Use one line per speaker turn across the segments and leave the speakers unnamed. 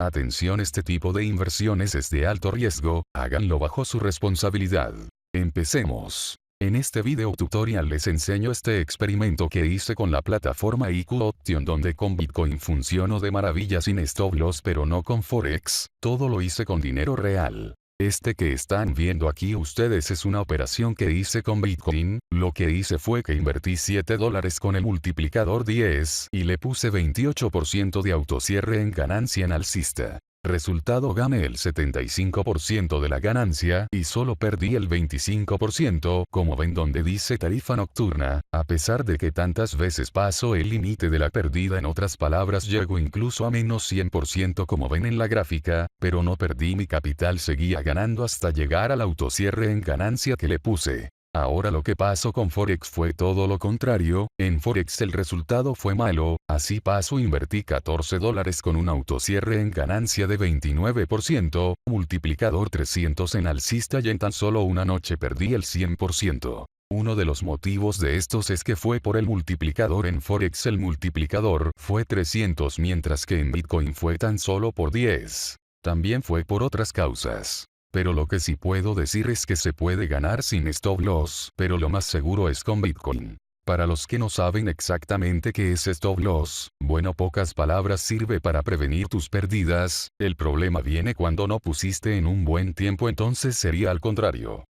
Atención, este tipo de inversiones es de alto riesgo, háganlo bajo su responsabilidad. Empecemos. En este video tutorial les enseño este experimento que hice con la plataforma IQ Option, donde con Bitcoin funcionó de maravilla sin stop loss pero no con Forex, todo lo hice con dinero real. Este que están viendo aquí ustedes es una operación que hice con Bitcoin. Lo que hice fue que invertí $7 con el multiplicador 10 y le puse 28% de autocierre en ganancia en alcista. Resultado, gané el 75% de la ganancia y solo perdí el 25%, como ven donde dice tarifa nocturna, a pesar de que tantas veces paso el límite de la pérdida, en otras palabras llego incluso a menos 100% como ven en la gráfica, pero no perdí mi capital, seguía ganando hasta llegar al autocierre en ganancia que le puse. Ahora lo que pasó con Forex fue todo lo contrario. En Forex el resultado fue malo, así paso invertí $14 con un autocierre en ganancia de 29%, multiplicador 300 en alcista y en tan solo una noche perdí el 100%. Uno de los motivos de estos es que fue por el multiplicador. En Forex el multiplicador fue 300 mientras que en Bitcoin fue tan solo por 10. También fue por otras causas. Pero lo que sí puedo decir es que se puede ganar sin stop loss, pero lo más seguro es con Bitcoin. Para los que no saben exactamente qué es stop loss, bueno, pocas palabras, sirve para prevenir tus pérdidas. El problema viene cuando no pusiste en un buen tiempo, entonces sería al contrario.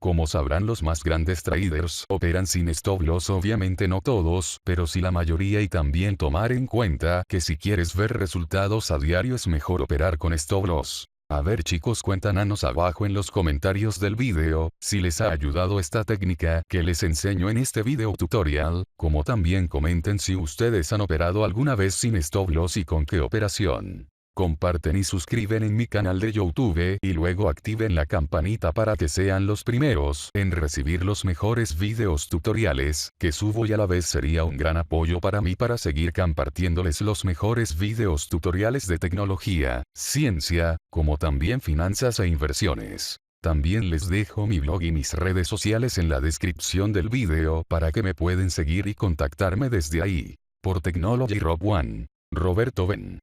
Como sabrán, los más grandes traders operan sin stop loss, obviamente no todos, pero sí la mayoría, y también tomar en cuenta que si quieres ver resultados a diario es mejor operar con stop loss. A ver chicos, cuéntanos abajo en los comentarios del video, si les ha ayudado esta técnica que les enseño en este video tutorial, como también comenten si ustedes han operado alguna vez sin stop loss y con qué operación. Comparten y suscriben en mi canal de YouTube y luego activen la campanita para que sean los primeros en recibir los mejores videos tutoriales que subo, y a la vez sería un gran apoyo para mí para seguir compartiéndoles los mejores videos tutoriales de tecnología, ciencia, como también finanzas e inversiones. También les dejo mi blog y mis redes sociales en la descripción del video para que me pueden seguir y contactarme desde ahí. Por Technology Rob One, Roberto Ben.